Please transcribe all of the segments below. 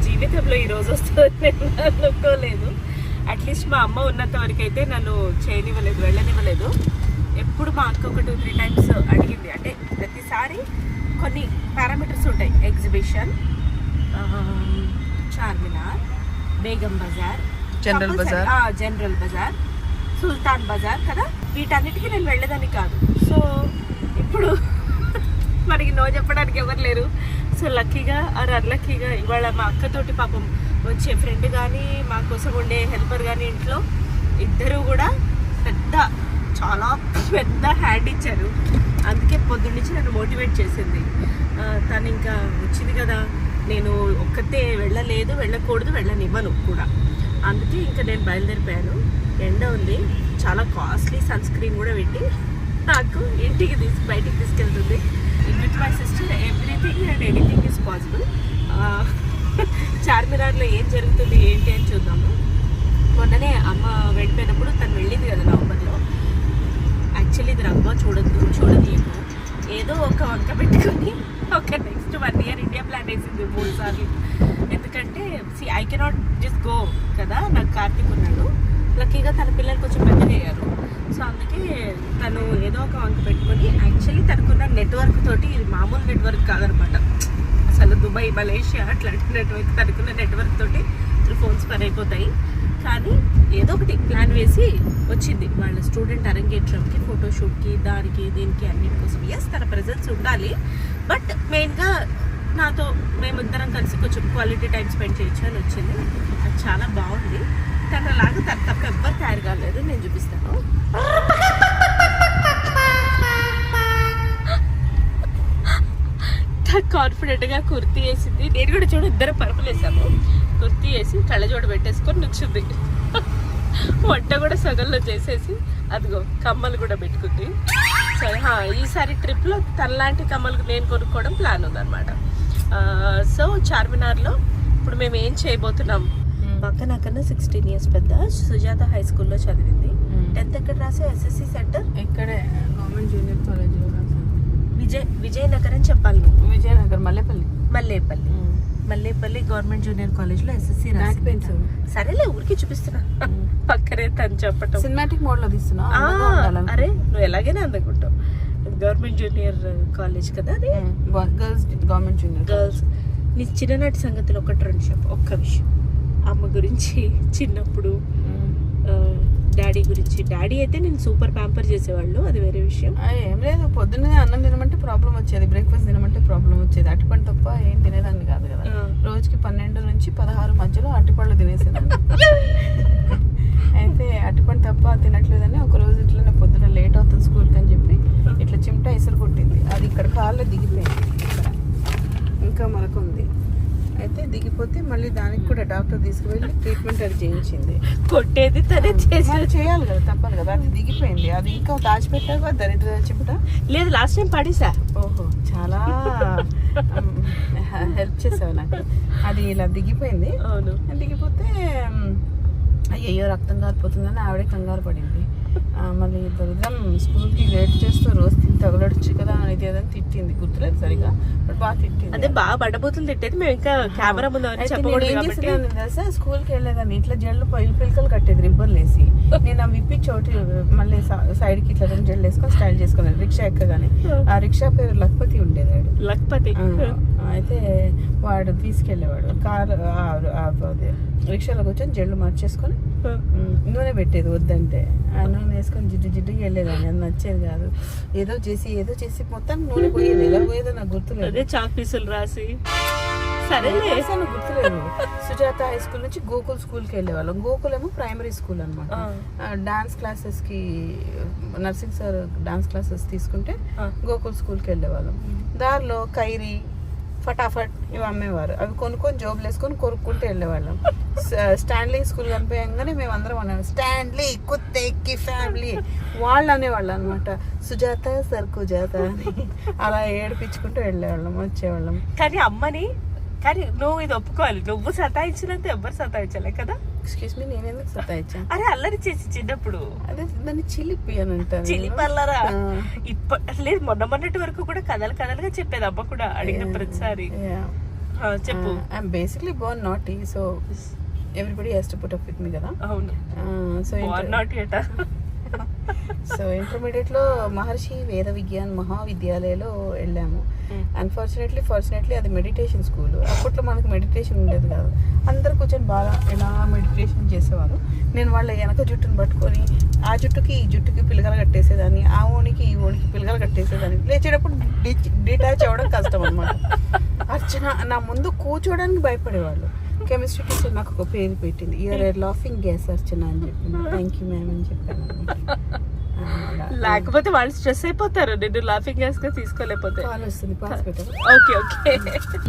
జీవితంలో ఈరోజు వస్తుంది నేను అనుకోలేదు. అట్లీస్ట్ మా అమ్మ ఉన్నంత వరకు అయితే నన్ను చేయనివ్వలేదు, వెళ్ళనివ్వలేదు. ఎప్పుడు మా అక్క ఒక 2-3 టైమ్స్ అడిగింది. అంటే ప్రతిసారి కొన్ని పారామీటర్స్ ఉంటాయి. ఎగ్జిబిషన్, చార్మినార్, బేగం బజార్, జనరల్ బజార్, సుల్తాన్ బజార్ కదా, వీటన్నిటికీ నేను వెళ్ళేదాన్ని కాదు. సో ఇప్పుడు మనకి నో చెప్పడానికి ఎవరు లేరు. సో లక్కీగా ఆర్ అన్లక్కీగా ఇవాళ మా అక్కతోటి పాపం వచ్చే ఫ్రెండ్ కానీ మా కోసం ఉండే హెల్పర్ కానీ ఇంట్లో ఇద్దరు కూడా చాలా పెద్ద హ్యాండ్ ఇచ్చారు. అందుకే పొద్దున్నుంచి నన్ను మోటివేట్ చేసింది. తను ఇంకా వచ్చింది కదా, నేను ఒక్కతే వెళ్ళలేదు, వెళ్ళకూడదు, వెళ్ళనివ్వను కూడా. అందుకే ఇంకా నేను బయలుదేరిపోయాను. ఎండ ఉంది, చాలా కాస్ట్లీ సన్ స్క్రీన్ కూడా పెట్టి నాకు ఇంటికి బయటికి తీసుకెళ్తుంది. With my sister everything and anything is possible. చార్మినార్లో ఏం జరుగుతుంది ఏంటి అని చూద్దాము. మొన్ననే అమ్మ వెళ్ళిపోయినప్పుడు తను వెళ్ళింది కదా నవంబర్లో. యాక్చువల్లీ ఇది రంగా చూడదు ఏదో ఒక వంక పెట్టుకొని ఒక నెక్స్ట్ 1 year ఇండియా ప్లాన్ వేసింది 3 సార్లు. ఎందుకంటే ఐ కెనాట్ జస్ట్ గో కదా, నాకు కార్తీక్ ఉన్నాడు. లక్కీగా తన పిల్లలు కొంచెం పెద్దగా అయ్యారు. సో అందుకే తను ఏదో ఒక వంక పెట్టుకొని, యాక్చువల్లీ తనకున్న నెట్వర్క్ తోటి, ఇది మామూలు నెట్వర్క్ కాదనమాట, అసలు దుబాయ్, మలేషియా అట్లాంటి నెట్వర్క్, తనకున్న నెట్వర్క్ తోటి 3 phones పని అయిపోతాయి. కానీ ఏదో ఒకటి ప్లాన్ వేసి వచ్చింది. వాళ్ళ స్టూడెంట్ అరంగేట్రంకి, ఫోటోషూట్కి, దానికి దీనికి అన్నిటి కోసం. ఎస్, తన ప్రెజెన్స్ ఉండాలి, బట్ మెయిన్గా నాతో మేమిద్దరం కలిసి కొంచెం క్వాలిటీ టైం స్పెండ్ చేయొచ్చు అని వచ్చింది. అది చాలా బాగుంది. తనలాగా తన తప్ప ఎవ్వరు తయారు కాలేదు. నేను చూపిస్తాను. కాన్ఫిడెంట్గా కుర్తీ వేసింది. నేను కూడా చూడ ఇద్దరు పరుపులు వేసాము. కుర్తీ వేసి కళ్ళజోడు పెట్టేసుకొని నుంచుంది. వంట కూడా సగంలో చేసేసి అదిగో కమ్మలు కూడా పెట్టుకుంది. సరే, ఈసారి ట్రిప్లో తనలాంటి కమ్మలు నేను కొనుక్కోవడం ప్లాన్ ఉందన్నమాట. సో చార్మినార్లో ఇప్పుడు మేము ఏం చేయబోతున్నాం. పక్క నాకన్నా 16 years పెద్ద, సుజాత హై స్కూల్లో చదివింది. 10th ఎక్కడ రాసే? ఎస్ఎస్సి సెంటర్ ఇక్కడే, గవర్నమెంట్ జూనియర్ కాలేజ్లో రాసాను. విజయనగర్ అని చెప్పాలి. విజయనగర్, మల్లేపల్లి గవర్నమెంట్ జూనియర్ కాలేజ్లో ఎస్ఎస్సి రాసి. సరేలే, ఊరికి చూపిస్తున్నా. పక్కనే తను చెప్పటం సినిమాటిక్ మోడ్లో తీస్తున్నా. అరే నువ్వు ఎలాగైనా అందుకుంటావు. గవర్నమెంట్ జూనియర్ కాలేజ్ కదా అది, గర్ల్స్ గవర్నమెంట్ జూనియర్ గర్ల్స్. నీ చిన్ననాటి సంగతులు 1-2 చెప్పు. ఒక్క విషయం, అమ్మ గురించి, చిన్నప్పుడు డాడీ గురించి. డాడీ అయితే నేను సూపర్ ప్యాంపర్ చేసేవాళ్ళు, అది వేరే విషయం. ఏం లేదు, పొద్దున్నే అన్నం తినమంటే ప్రాబ్లం వచ్చేది, బ్రేక్ఫాస్ట్ తినమంటే ప్రాబ్లం వచ్చేది. అరటిపండు తప్ప ఏం తినేదాన్ని కాదు కదా. రోజుకి 12 నుంచి 16 మధ్యలో అరటిపళ్ళు తినేసేదాన్ని. అయితే అరటిపండు తప్ప తినట్లేదని ఒక రోజు ఇట్లనే పొద్దున లేట్ అవుతుంది స్కూల్కి అని చెప్పి ఇట్లా చిమ్టా ఇసురు కొట్టింది. అది ఇక్కడ కాళ్ళలో దిగిపోయింది. ఇక్కడ ఇంకా మనకుంది. అయితే దిగిపోతే మళ్ళీ దానికి కూడా డాక్టర్ తీసుకువెళ్ళి ట్రీట్మెంట్ అది చేయించింది. కొట్టేది తనే చేయాలి కదా, తప్పదు కదా. అది దిగిపోయింది. అది ఇంకా దాచిపెట్టాక దరిద్ర చిమ్ట లేదు, లాస్ట్ టైం పడేసా. ఓహో, చాలా హెల్ప్ చేసావు నాకు. అది ఇలా దిగిపోయింది. అవును, దిగిపోతే అయ్యో రక్తం కారిపోతుందని ఆవిడే కంగారు పడింది. మళ్ళీ దరిద్రం స్కూల్కి లేట్ చేస్తూ రోజు తగలడచ్చు కదా అనేది ఏదని తిట్టింది, గుర్తులేదు సరిగా, బట్ బాగా తిట్టింది. అదే బాగా బడబోతులు తిట్టేది. మేము ఇంకా కెమెరా ముందు తెలుసా, స్కూల్కి వెళ్ళేదాన్ని ఇట్లా జల్లు పిలకలు కట్టేది రిబ్బన్లు వేసి. నేను ఆ విప్పి చోటి మళ్ళీ సైడ్కి ఇట్లా 2 జల్లు వేసుకొని స్టైల్ చేసుకున్నాను రిక్షా ఎక్కగానే. ఆ రిక్షా పేరు లక్పతి ఉండేవాడు. లక్పతి అయితే వాడు తీసుకెళ్ళేవాడు. రిక్షాలో కూర్చొని జల్లు మార్చేసుకొని నూనె పెట్టేది వద్దంటే. ఆ నూనె వేసుకొని జిడ్డుకి వెళ్ళేదాన్ని. అది నచ్చేది కాదు. ఏదో చేసి మొత్తం నూనె పోయేది. ఎలా పోయేదో నాకు గుర్తులేదు. అదే చాక్ పీసులు రాసి గుర్తులేదు. సుజాత హై స్కూల్ నుంచి గోకుల్ స్కూల్కి వెళ్ళేవాళ్ళం. గోకుల్ ఏమో ప్రైమరీ స్కూల్ అనమాట. డాన్స్ క్లాసెస్కి నర్సింగ్ సార్ డాన్స్ క్లాసెస్ తీసుకుంటే గోకుల్ స్కూల్కి వెళ్ళేవాళ్ళం. దారిలో ఖైరీ, ఫటాఫట్ ఇవి అమ్మేవారు. అవి కొనుక్కొని జోబులు వేసుకొని కొనుక్కుంటూ వెళ్ళేవాళ్ళం. స్టాన్లీ స్కూల్ కనిపించగానే మేము అందరం అన్నాం స్టాన్లీ కుత్తేకి ఫ్యామిలీ. వాళ్ళు అనేవాళ్ళు అనమాట, సుజాత సర్కుజాత అని. అలా ఏడిపించుకుంటూ వెళ్ళేవాళ్ళం, వచ్చేవాళ్ళం. కానీ అమ్మని కానీ నువ్వు ఇది ఒప్పుకోవాలి, నువ్వు సతాయించినంత ఎవ్వరు సతాయించలే కదా. ఎక్స్క్యూజ్ మీ, నేను ఎందుకు సతాయించాను? అరే అల్లరి చేసి చిన్నప్పుడు అదే దాన్ని చిలిపి అని అంటారు. చిలిపి అల్లరా. లేదు, మొన్నటి వరకు కూడా కథలుగా చెప్పేది అమ్మ కూడా అడిగిన ప్రతిసారి. చెప్పు. I'm basically born naughty, so everybody has to put up with me కదా. అవును. సో ఇంటర్మీడియట్ లో మహర్షి వేద విజ్ఞాన్ మహావిద్యాలయలో వెళ్ళాము. ఫార్చునేట్లీ అది మెడిటేషన్ స్కూల్. అప్పట్లో మనకు మెడిటేషన్ ఉండేది కాదు. అందరు కూర్చొని బాగా ఇలా మెడిటేషన్ చేసేవారు. నేను వాళ్ళ వెనక జుట్టును పట్టుకొని ఆ జుట్టుకి ఈ జుట్టుకి పిల్లగలు కట్టేసేదాన్ని, ఆ ఓనికి ఈ ఓనికి పిల్లగలు కట్టేసేదాన్ని. లేచేటప్పుడు డిటాచ్ అవ్వడం కష్టం అనమాట. అర్చన నా ముందు కూర్చోడానికి భయపడేవాళ్ళు. కెమిస్ట్రీ టీచర్ నాకు ఒక పేరు పెట్టింది, యూఆర్ లాఫింగ్ గ్యాస్ అర్చన అని చెప్పింది. థ్యాంక్ యూ మ్యామ్ అని చెప్పాను. లేకపోతే వాళ్ళు స్ట్రెస్ అయిపోతారు, నిన్ను లాఫింగ్ గ్యాస్ గా తీసుకోలేకపోతే. కాల్ వస్తుంది, పాస్ పెట్టారు. ఓకే.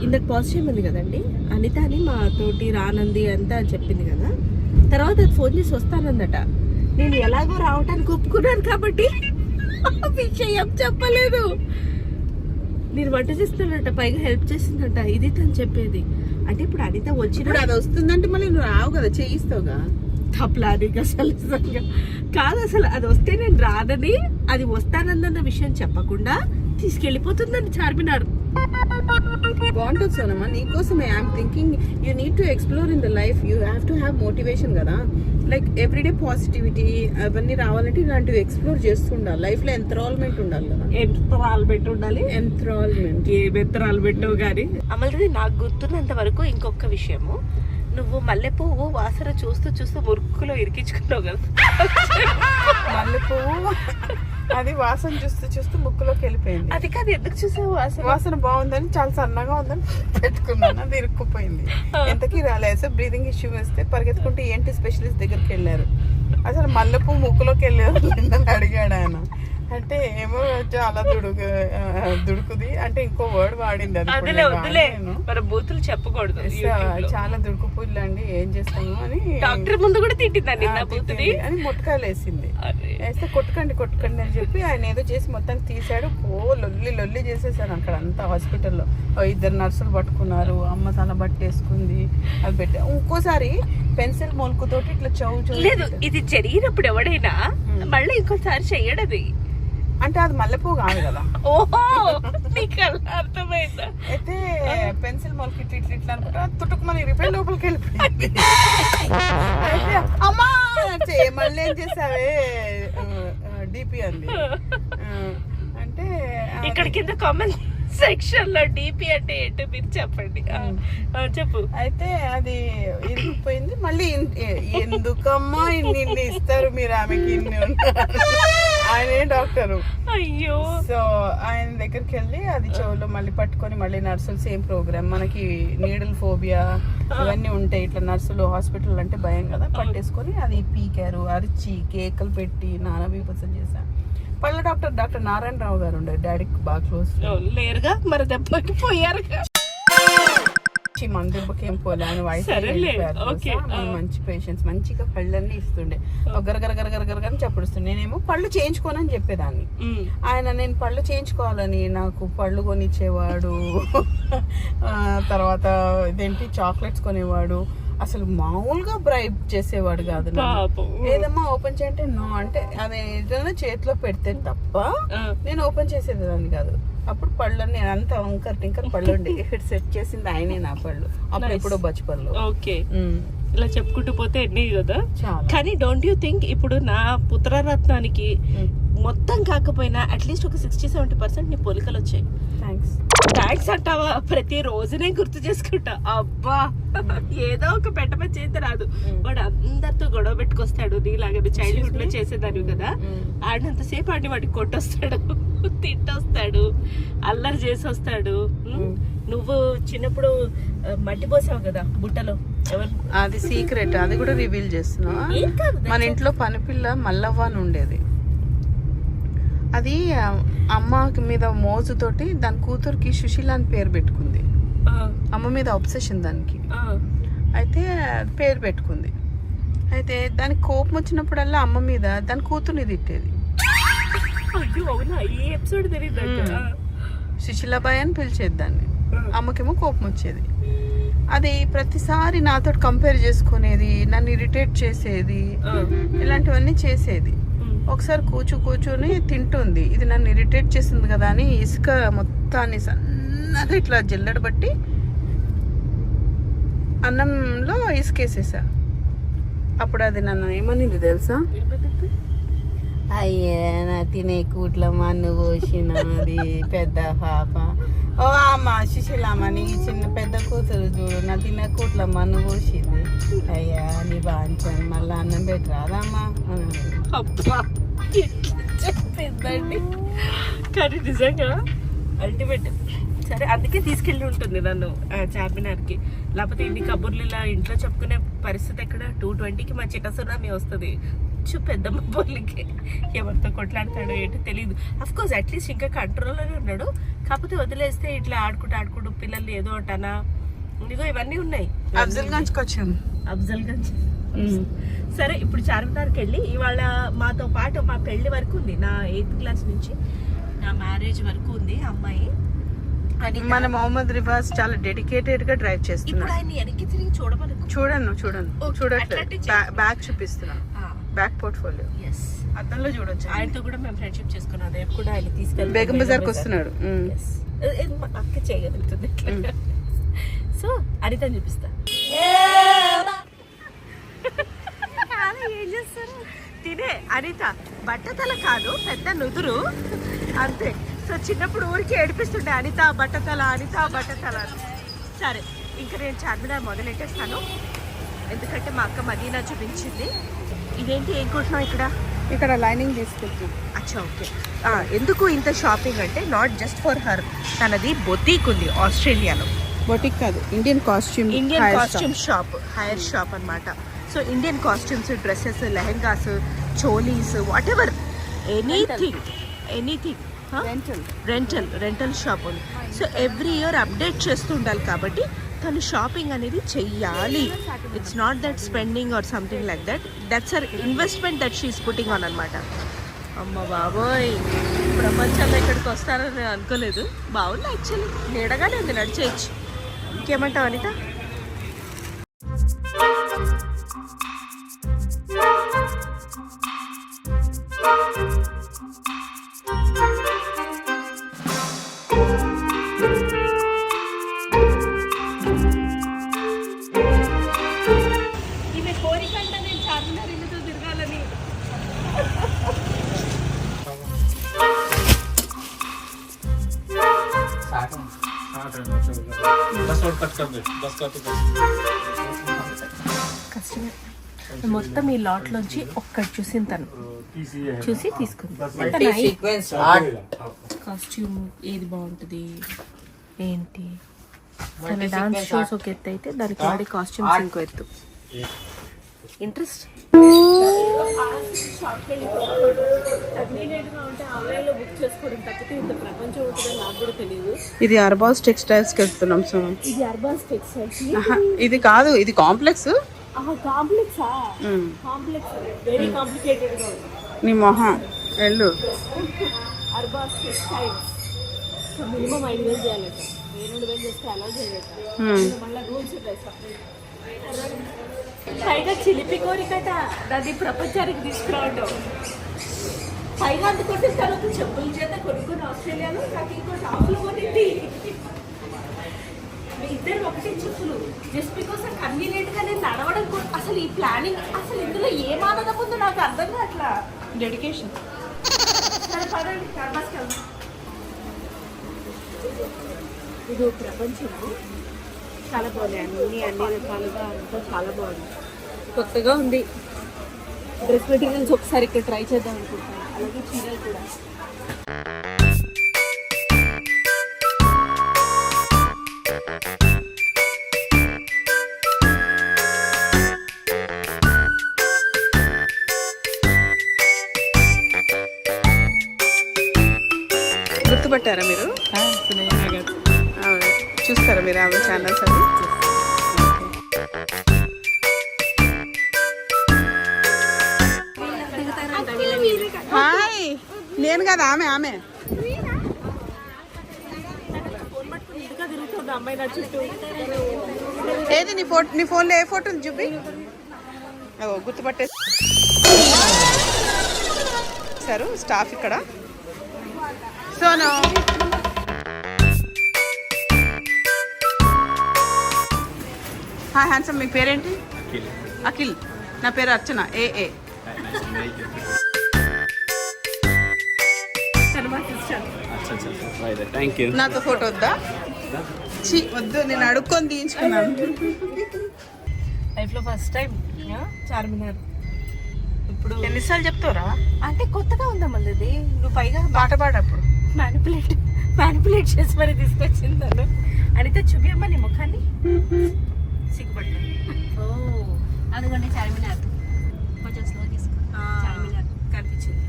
ఇందాక పాజిటివ్ ఉంది కదండి, అనిత అని మా తోటి రానంది అంతా చెప్పింది కదా. తర్వాత అది ఫోన్ చేసి వస్తానందట. నేను ఎలాగో రావటానికి ఒప్పుకున్నాను కాబట్టి విషయం చెప్పలేదు. నేను వంట చేస్తానట, పైగా హెల్ప్ చేసిందట. ఇది తను చెప్పేది. అంటే ఇప్పుడు అనిత వచ్చినప్పుడు అది వస్తుందంటే మళ్ళీ నువ్వు రావు కదా, చేయిస్తావుగా. ప్లానింగ్ అసలు కాదు. అసలు అది వస్తే నేను రాదని, అది వస్తానన్న విషయం చెప్పకుండా తీసుకెళ్ళిపోతుందండి చార్మినార్. బాగుంటుంది సోనమ్మా, నీకోసమే I'm thinking you need to explore in the life. You have to have motivation కదా. లైక్ ఎవ్రీడే పాజిటివిటీ అవన్నీ రావాలంటే ఇలాంటివి ఎక్స్ప్లోర్ చేస్తుండాలి. లైఫ్ లో ఎంత్రాల్మెంట్ ఉండాలి కదా. ఎంత్రాల్మెంట్ ఉండాలి. ఎంత్రాల్మెంట్ ఎంత్రాల్మెంట్ కానీ అమలు. నాకు గుర్తున్నంత వరకు ఇంకొక విషయము, నువ్వు మల్లెపువ్వు వాసన చూస్తూ చూస్తూ మురుక్కులో ఇరికించుకున్నావు కదా. మల్లెపువ్వు అది వాసన చూస్తూ చూస్తూ ముక్కులోకి వెళ్ళిపోయింది. అది కాదు, ఎందుకు చూసావు? వాసన బాగుందని, చాలా సన్నగా ఉందని పెట్టుకున్నాను, అది ఇరుక్కుపోయింది. ఎంతకీ రాలేదు. బ్రీతింగ్ ఇష్యూ వస్తే పరిగెత్తుకుంటే ఏంటి స్పెషలిస్ట్ దగ్గరికి వెళ్ళారు. అసలు మల్లెపువ్వు ముక్కులోకి వెళ్ళేదని అడిగాడు ఆయన. అంటే ఏమో చాలా దుడుకుది అంటే ఇంకో వర్డ్ వాడింది. అది బూతులు చెప్పకూడదు. చాలా దుడుకు పుల్లు అండి, ఏం చేస్తాము అని డాక్టర్ ముందు కూడా తిట్టిందండి అని ముట్టకాయలు వేసింది. వేస్తే కొట్టుకండి అని చెప్పి ఆయన ఏదో చేసి మొత్తం తీసాడు. లొల్లి చేసేసారు అక్కడ అంతా హాస్పిటల్లో. 2 నర్సులు పట్టుకున్నారు, అమ్మ తన బట్టేసుకుంది, అది పెట్టి ఇంకోసారి పెన్సిల్ మొలుకుతోటి ఇట్లా చౌ లేదు. ఇది జరిగినప్పుడు ఎవడైనా మళ్ళీ ఇంకోసారి చెయ్యడది. అంటే అది మల్లెపూ కాదు కదా. ఓహో, అర్థమైందా? అయితే పెన్సిల్ మొలకి ఇట్లా అనుకుంటా తుట్టుకుమని రిపేర్ లోపలికి వెళ్ళిపోయింది. అయితే అమ్మా మళ్ళీ ఏం చేసావే డిపి అంది. అంటే ఇక్కడ కింద కామెంట్ సెక్షన్ లో డిపి అంటే ఏంటో మీరు చెప్పండి. చెప్పు. అయితే అది ఇరిగిపోయింది. మళ్ళీ ఎందుకమ్మా ఇన్ని ఇస్తారు మీరు ఆమెకి, ఇన్ని ఆయనే డాక్టరు. అయ్యో. సో ఆయన దగ్గరికి వెళ్ళి అది చెవులో మళ్ళీ పట్టుకొని మళ్ళీ నర్సులు సేమ్ ప్రోగ్రామ్. మనకి నీడిల్ ఫోబియా ఇవన్నీ ఉంటాయి. ఇట్లా నర్సులు హాస్పిటల్ అంటే భయం కదా, పట్టేసుకొని అది పీకారు, అరిచి కేకలు పెట్టి నానా బీభత్సం చేశాను. పళ్ళ డాక్టర్ నారాయణరావు గారు ఉండే డాడీకి బాగా క్లోజ్. లేరుగా మరి, దెబ్బకి పోయారు. మన దెబ్బకి ఏం పోలే, ఆయన వయసు మంచి పేషెంట్స్, మంచిగా పళ్ళన్నీ ఇస్తుండే. గరగరగరగరగరని చప్పుడుస్తుండే. నేనేమో పళ్ళు చేయించుకోనని చెప్పేదాన్ని. ఆయన నేను పళ్ళు చేయించుకోవాలని నాకు పళ్ళు కొనిచ్చేవాడు. తర్వాత ఇదేంటి చాక్లెట్స్ కొనేవాడు. అసలు మామూలుగా బ్రైబ్ చేసేవాడు కాదు. ఏదమ్మా ఓపెన్ చేయంటే నో అంటే అది ఏదైనా చేతిలో పెడితే తప్ప నేను ఓపెన్ చేసేదాన్ని కాదు. అప్పుడు పళ్ళని అంతా వంకర్ టింకర్ పళ్ళు ఉండే సెట్ చేసింది ఆయనే నా పళ్ళు. అప్పుడు ఎప్పుడో బచ్చి పళ్ళు. ఓకే, ఇలా చెప్పుకుంటూ పోతే ఎన్ని కదా. కానీ డోంట్ యూ థింక్ ఇప్పుడు నా పుత్రరత్నానికి మొత్తం కాకపోయినా అట్లీస్ట్ ఒక 60-70% నీ పోలికలు వచ్చాయి. థ్యాంక్స్ అంటావా? ప్రతి రోజునే గుర్తు చేసుకుంటా. అబ్బా, ఏదో ఒక పెట్టమని చేస్తే రాదు. వాడు అందరితో గొడవ పెట్టుకొస్తాడు. నీలాగా చైల్డ్హుడ్ లో చేసేదాన్ని కదా. ఆడినంతసేపు ఆడి వాడికి కొట్టొస్తాడు, తిట్టొస్తాడు, అల్లరి చేసి వస్తాడు. నువ్వు చిన్నప్పుడు మట్టి పోసావు కదా బుట్టలో, ఎవరు? అది సీక్రెట్, అది కూడా రివీల్ చేస్తున్నా. మన ఇంట్లో పనిపిల్ల మల్లవ్వ అని ఉండేది. అది అమ్మ మీద మోజుతోటి దాని కూతురికి సుశీల అని పేరు పెట్టుకుంది. అమ్మ మీద అబ్సెషన్ దానికి. అయితే పేరు పెట్టుకుంది. అయితే దానికి కోపం వచ్చినప్పుడల్లా అమ్మ మీద దాని కూతుర్ని తిట్టేది. సుశీలాబాయ్ అని పిలిచేది దాన్ని. అమ్మకేమో కోపం వచ్చేది. అది ప్రతిసారి నాతో కంపేర్ చేసుకునేది, నన్ను ఇరిటేట్ చేసేది, ఇలాంటివన్నీ చేసేది. ఒకసారి కూర్చొని తింటుంది, ఇది నన్ను ఇరిటేట్ చేసింది కదా అని ఇసుక మొత్తాన్ని సన్నగా ఇట్లా జల్లెడబట్టి అన్నంలో ఇసుకేసేసా. అప్పుడు అది నన్ను ఏమనింది తెలుసా? అయ్యే నా తినే కూట్ల మన్ను పోసినది పెద్ద పాప. ఓ అమ్మ సుశీలమ్మ, నీ చిన్న పెద్ద కూతురు చూడు, నా తినే కూట్ల మన్ను పోసింది. అయ్యా నీ బాంచాను, మళ్ళీ అన్నం పెట్టరాదమ్మా. అబ్బా చెప్పిందండి, కానీ నిజంగా అల్టిమేట్. సరే అందుకే తీసుకెళ్ళి ఉంటుంది నన్ను చార్మినార్కి, లేకపోతే ఇన్ని కబుర్లు ఇలా ఇంట్లో చెప్పుకునే పరిస్థితి ఎక్కడ. 2:20కి మా చిన్న సునామీ వస్తుంది. పెద్దమ్మ బోర్లకి ఎవరితో కొట్లాడతాడో ఏంటో తెలియదు. అఫ్కోర్స్ అట్లీస్ట్ ఇంకా కంట్రోల్లోనే ఉన్నాడు, కాకపోతే వదిలేస్తే ఇట్లా ఆడుకుంటూ పిల్లల్ని ఏదో అంటానా. ఇదిగో ఇవన్నీ ఉన్నాయి. అఫ్జల్గంజ్కి వచ్చాము. అఫ్జల్గంజ్. సరే ఇప్పుడు చార్మినార్కి వెళ్ళి ఇవాళ మాతో పాటు మా పెళ్లి వరకు ఉంది, నా 8th క్లాస్ నుంచి నా మ్యారేజ్ వరకు ఉంది అమ్మాయి. మన మొహమ్మద్ రివాజ్ చాలా డెడికేటెడ్ గా డ్రైవ్ చేస్తున్నాడు. ఆయన వెనక్కి తిరిగి చూడట్లేదు, బ్యాక్ చూపిస్తున్నా, బ్యాక్ పోర్ట్ఫోలియో అద్దంలో చూడొచ్చు. ఆయనతో కూడా మేము ఫ్రెండ్షిప్ చేసుకున్నాం, రేపు కూడా ఆయన తీసుకెళ్ళి బేగం బజార్కి వస్తున్నాడు. అక్క చేయగలుగుతుంది. సో అనితని చూపిస్తా. ఏం చేస్తారు తినే అనిత బట్టతల కాదు, పెద్ద నుదురు అంతే. సో చిన్నప్పుడు ఊరికి ఏడిపిస్తుండే అనిత బట్టతల అని. సరే ఇంకా నేను చార్మినార్ మొదలెట్టేస్తాను, ఎందుకంటే మా అక్క మదీనా చూపించింది. ఇదేంటి ఏం కొంటున్నావు ఇక్కడ లైనింగ్ తీసుకుంటున్నాం. అచ్చా ఓకే. ఎందుకు ఇంత షాపింగ్ అంటే నాట్ జస్ట్ ఫర్ హర్, తనది బొటీక్ ఉంది ఆస్ట్రేలియాలో. బొటిక్ కాదు, Indian costume shop, hire shop అన్నమాట. So Indian costumes, dresses, lehengas, cholis, whatever anything rental shop ఉంది. సో ఎవ్రీ ఇయర్ అప్డేట్ చేస్తూ ఉండాలి, కాబట్టి తను షాపింగ్ అనేది చెయ్యాలి. It's not that spending or something like that, that's her investment that she's putting on అనమాట. అమ్మ బాబోయ్, ప్రపంచంలో ఇక్కడికి వస్తారని అనుకోలేదు. బాగుంది యాక్చువల్లీ, నీడగానే ఉంది, నడిచేయచ్చు. ఇంకేమంటావు అనిత? మొత్తం ఈ లాట్ లోంచి ఒక్కటి చూసి తీసుకుంది. కాస్ట్యూమ్ ఏది బాగుంటుంది ఏంటి, తన డాన్స్ షోస్ ఒక ఎత్తు అయితే దానికి వాడే కాస్ట్యూమ్స్ ఇంకో ఎత్తు. ఇంట్రెస్ట్ ఇది అర్బాస్ టెక్స్టైల్స్ కి వెళ్తున్నాం. సో ఇది అర్బాస్ టెక్స్టైల్స్, ఇది కాదు, ఇది కాంప్లెక్స్. వెరీ కాంప్లికేటెడ్ గా ఉంది. నీ మొహం వెళ్ళు. అర్బాస్ టెక్స్టైల్స్ మినిమం 5,000 చేయాలట, 2,000 చేస్తే అలౌ చేయలేట. మళ్ళీ రూల్స్ పైగా చిలిపి కోరికట దాన్ని ప్రపంచానికి తీసుకురావడం. పైగా అందుకుంటే తర్వాత చెప్పుల చేత కొనుక్కుని ఆస్ట్రేలియాలో నాకు ఇంకో షాపులు కొనింది. ఇద్దరు ఒకటే చెప్పులు, జస్ట్ బికాస్ ఆ కన్వీనియంట్ గా నేను నడవడం. అసలు ఈ ప్లానింగ్, అసలు ఇందులో ఏం ఆనందం ఉందో నాకు అర్థం కావట్లా. డెడికేషన్. సరే పదండి, క్యాన్వాస్కి వెళ్దాం. ఇది ప్రపంచము చాలా బాగుంది, అన్ని రకాలుగా అంతా చాలా బాగుంది, కొత్తగా ఉంది. డ్రెస్ మెటీరియల్స్ ఒకసారి ఇక్కడ ట్రై చేద్దాం అనుకుంటాను, అలాగే చీరలు కూడా. గుర్తుపట్టారా మీరు? చూస్తారా మీరు ఆమె ఛానల్స్ అవి? హాయ్, నేను కదా ఆమె. ఫోన్ పట్టుకుని ఇంటిగా తిరుగుతుంది అమ్మాయి నా చుట్టూ. ఏది నీ ఫోన్లో ఏ ఫోటో ఉంది చూపి. గుర్తుపట్టేసారు స్టాఫ్ ఇక్కడ. Sonu hi handsome. మీ పేరేంటి? అఖిల్. నా పేరు అర్చన. ఏ నాతో ఫోటో వద్దా? వద్దు, నేను అడుక్కొని తీయించుకున్నాను. లైఫ్లో ఫస్ట్ టైం చార్మినార్. ఇప్పుడు ఎన్నిసార్లు చెప్తావురా? అంటే కొత్తగా ఉందా మళ్ళీ ఇది. నువ్వు పైగా పాట పాడప్పుడు మ్యానిపులేట్ చేసి మరి తీసుకొచ్చింది నన్ను. అడిగితే చూపియమ్మా నీ ముఖాన్ని. సిగ్గుపడ్డా. ఓ అదిగోండి చార్మినార్. కొంచెం స్లో తీసుకో. చార్మినార్ కనిపించింది.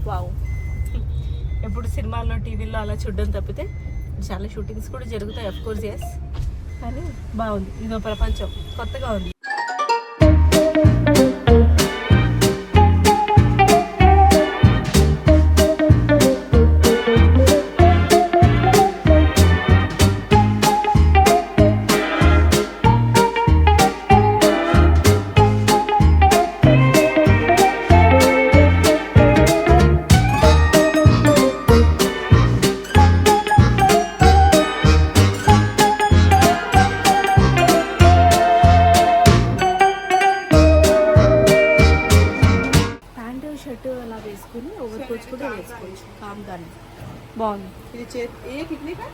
వావ్. ఎప్పుడు సినిమాల్లో టీవీలో అలా చూడడం తప్పితే చాలా షూటింగ్స్ కూడా జరుగుతాయి అఫ్ కోర్స్. ఎస్, కానీ బాగుంది. ఇదో ప్రపంచం, కొత్తగా ఉంది. షర్ట్ అలా వేసుకుని ఓవర్ కోచ్ కూడా వేసుకోవచ్చు. కామ్గానే బాగుంది. ఇది ఏ కిట్నీ का?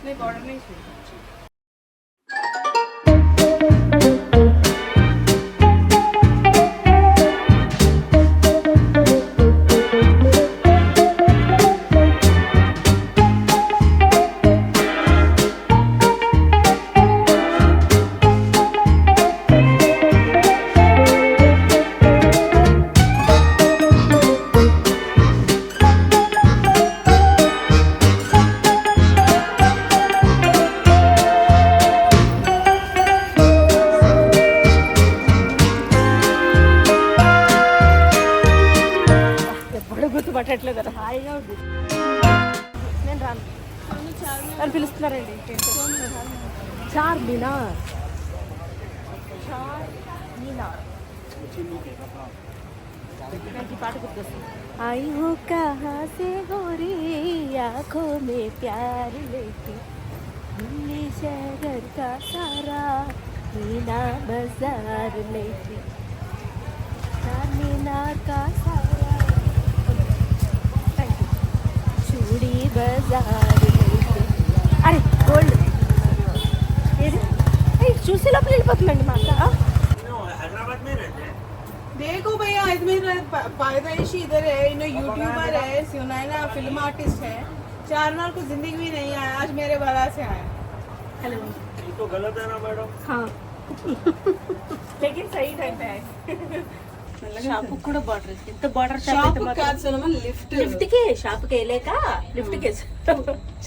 नहीं बॉर्डर नहीं चाहिए. గుర్తుపట్టట్లేదు కదా. హాయిగా ఉంది. నేను రాను అని పిలుస్తున్నారండి. చార్మినార్. నాకు ఈ పాట గుర్తొస్తుంది. आई हो कहाँ से गोरी आँखों में प्यार लेती दिल्ली शहर का सारा मीना बाजार लेती चारमीनार का सारा चूड़ी बाजार लेती. अरे गोल्ड చూసి లోపల వెళ్ళిపోతుందండి మా అక్క. देखो भैया अजमेर पैदाइशी इधर है, इन्हें यूट्यूबर है, सुनाइना फिल्म आर्टिस्ट है. चारमीनार को जिंदगी भी नहीं आया, आज मेरे वाला से आया. हेलो. तो गलत है ना मैडम? हाँ लेकिन सही टाइम पे है. షాప్ కూడా బార్డర్ ఎంత బార్డర్ షాప్ కాదు సోనమ్మ, లిఫ్ట్ కే షాప్ కే లేక లిఫ్ట్ కే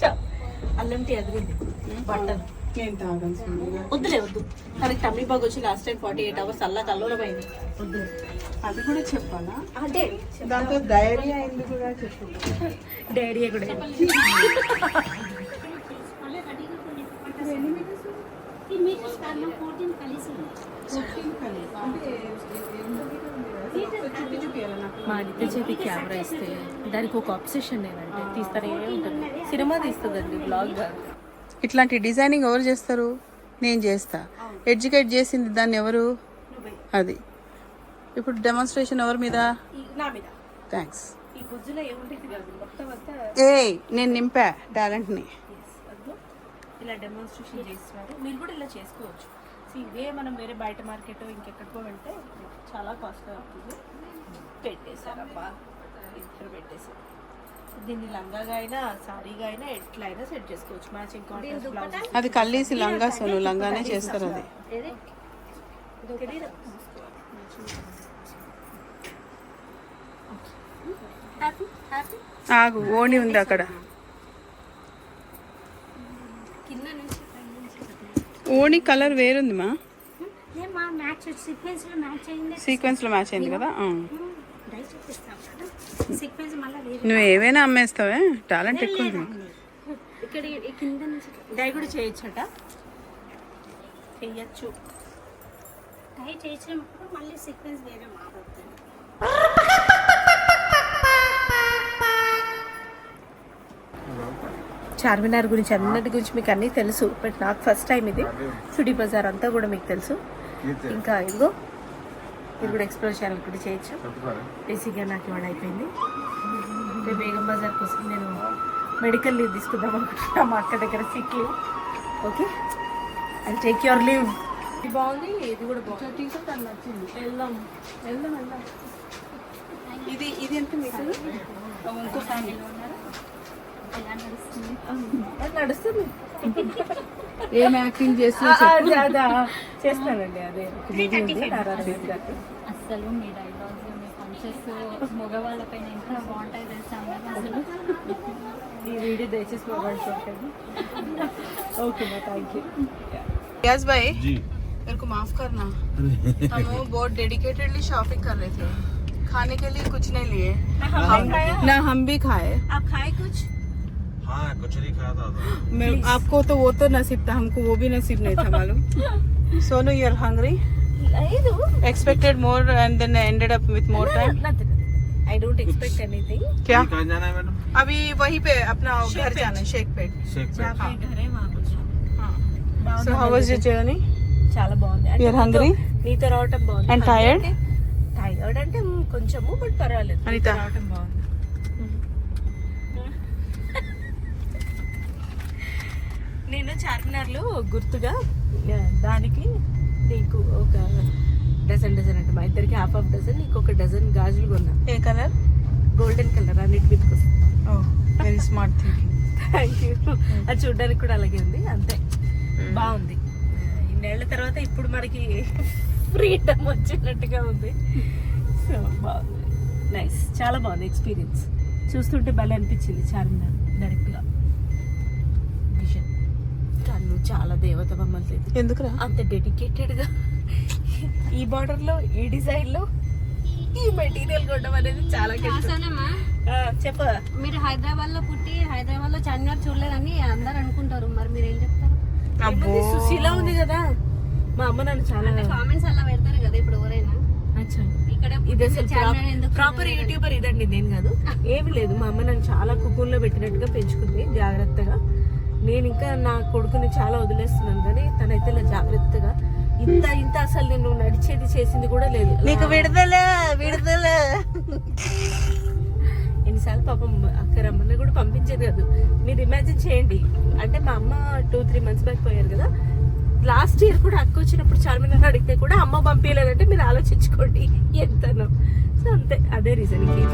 షాప్ అల్లం టీ అదిరింది. బట్టలు నేను తాగను సోనమ్మ. వద్దులే వద్దు. తనకి టమ్మీ బాగ్ వచ్చి లాస్ట్ టైం 48 hours అల్లా కల్లోలమైంది. వద్దు. అది కూడా చెప్పాలా? అంటే దాంతో డైరీ అయింది కూడా చెప్పు. డైరీ కూడా మా నిత్య చేతి కెమెరా ఇస్తే దానికి ఒక ఆబ్సెషన్ ఏంటంటే తీస్తానే ఉంటుంది. సినిమా తీస్తుందండి, బ్లాగ్ కాదు. ఇట్లాంటి డిజైనింగ్ ఎవరు చేస్తారు? నేను చేస్తా. ఎడ్యుకేట్ చేసింది దాన్ని ఎవరు? అది. ఇప్పుడు డెమాన్స్ట్రేషన్ ఎవరి మీద? నా మీద. థ్యాంక్స్. ఈ గుజ్జులో ఏముంటుంది కాదు, మొత్తం అంతా నేను నింపా టాలెంట్ని. ఇలా డెమాన్స్ట్రేషన్ చేస్తున్నారు. మీరు కూడా ఇలా చేసుకోవచ్చు. ఇవే మనం వేరే బయట మార్కెట్ ఇంకెక్కడికో వెళ్తే చాలా కాస్ట్ అవుతుంది. పెట్టేశారబ్బా, ఇద్దరు పెట్టేశారు. దీన్ని లంగాగా అయినా సారీగా అయినా ఎట్లా అయినా సెట్ చేసుకోవచ్చు. Matching contrast blouse. అది కల్లీసి లంగా సోను, లంగానే చేస్తారు అది. ఆగు, ఓణి ఉంది అక్కడ. ఓణి కలర్ వేరుంది మా, సీక్వెన్స్ లో మ్యాచ్ అయింది కదా. డై చూపిస్తాం కదా సీక్వెన్స్ మళ్ళీ వేరే నువ్వు ఏమైనా అమ్మేస్తావే, టాలెంట్ ఎక్కువ ఉంది. ఇక్కడ ఈ కింద నుంచి డై కూడా చేయొచ్చట. చెయ్యచ్చు. డై చేసినప్పుడు మళ్ళీ సీక్వెన్స్ వేరే మారుతుంది. చార్మినార్ గురించి అన్నిటి గురించి మీకు అన్నీ తెలుసు, బట్ నాకు ఫస్ట్ టైం ఇది. సుడి బజార్ అంతా కూడా మీకు తెలుసు. ఇంకా ఇదిగో ఇది కూడా ఎక్స్ప్లోర్ చేయాలనుకుంటే చేయొచ్చు. బేసిక్గా నాకు ఇవాళ అయిపోయింది. రేపు బేగం బజార్ కోసం నేను మెడికల్ లీవ్ తీసుకుందాం అనుకుంటున్నా, మా అక్క దగ్గర sick leave. Okay, and take your leave. ఇది బాగుంది, ఇది కూడా బాగుంది. టీషర్ట్ అని నచ్చింది. వెళ్దాం వెళ్దాం వెళ్దాం. ఇది ఇది ఎంత మీకు? ఇంకో ఫ్యామిలీ ఎలా నడుస్తుంది? అది నడుస్తుంది. ఏం యాక్టింగ్ చేస్తూ చేస్తానండి. అదే అసలు మీ డైలాగ్స్ మీ పంచెస్ మగవాళ్ళపైన ఎంత బాగుంటాయి తెలుసా అసలు. ఈ వీడియో దయచేసి మొబైల్ చూడండి. ఓకే మా థ్యాంక్ యూ. यस भाई जी मेरे को माफ करना, हम बहुत डेडिकेटेडली शॉपिंग कर रहे थे, खाने के लिए कुछ नहीं लिए हम भी खाए। आप खाए कुछ? हाँ कचौरी खाया था आपको तो वो तो नसीब था, हमको वो भी नसीब नहीं था मालूम। सोनू यू आर हंग्री, లేదు. expected more and then ended up with more time. I don't expect anything. क्या कहाँ जाना है मैडम? अभी वहीं पे अपना शेख घर पेट। जाना है, शेख पेट। शेख जहाँ पे घर है वहाँ कुछ. So how was your journey? చాలా బాగుంది. You are hungry? నీతో రావటం బాగుంది. And tired? టైర్డ్ అంటే కొంచెము, బట్ పర్వాలేదు. అనిత. నీతో రావటం బాగుంది. నేను చార్మినార్లో గుర్తుగా దానికి నీకు ఒక డజన్ అంటే మా ఇద్దరికి హాఫ్ డజన్, నీకు ఒక డజన్ గాజులు కొన్నా. ఏ కలర్? గోల్డెన్ కలర్, అన్నిటి మీదకి వస్తుంది. Oh, very smart thinking. Thank you. అది చూడడానికి కూడా అలాగే ఉంది, అంతే. బాగుంది. ఇన్నేళ్ల తర్వాత ఇప్పుడు మనకి ఫ్రీడమ్ వచ్చినట్టుగా ఉంది. సో బాగుంది, నైస్, చాలా బాగుంది ఎక్స్పీరియన్స్. చూస్తుంటే భలే అనిపించింది చార్మినార్ డైరెక్ట్గా విజన్. కన్ను చాలా దేవత బొమ్మలు, ఎందుకురా అంత డెడికేటెడ్గా ఈ బార్డర్లో, ఈ డిజైన్లో, ఈ మెటీరియల్ కొనడం అనేది చాలా కష్టం. అసలేమా చెప్ప. మీరు హైదరాబాద్ లో పుట్టి హైదరాబాద్ లో చార్మినార్ చూడలేదని అందరు అనుకుంటారు, మరి మీరు ఏం చెప్తారు? అబ్బో సుశీల ఉంది కదా, మా అమ్మ నన్ను చాలా కామెంట్స్ అలా పెడతారు కదా ఇప్పుడు ఎవరైనా. అచ్చా. ఇక్కడ ఇది అసలు చార్మినార్ ఎందుకు ప్రాపర్ యూట్యూబర్ ఇదండి, నేను కాదు. ఏమి లేదు, మా అమ్మ నన్ను చాలా కుక్కూర్లో పెట్టినట్టుగా పెంచుకుంది జాగ్రత్తగా. నేను ఇంకా నా కొడుకుని చాలా వదిలేస్తున్నాను, కానీ తనైతే ఇలా జాగ్రత్తగా ఇంత అసలు నేను నడిచేది చేసింది కూడా లేదు. నీకు విడుదల విడుదల. ఎన్నిసార్లు పాపం అక్క రమ్మని కూడా పంపించేది కాదు. మీరు ఇమాజిన్ చేయండి, అంటే మా అమ్మ 2-3 months బ్యాక్ పోయారు కదా, లాస్ట్ ఇయర్ కూడా అక్క వచ్చినప్పుడు చార్మినార్ అడిగితే కూడా అమ్మ పంపించలేదంటే మీరు ఆలోచించుకోండి ఎంతనో. సో అంతే, అదే రీజన్కి.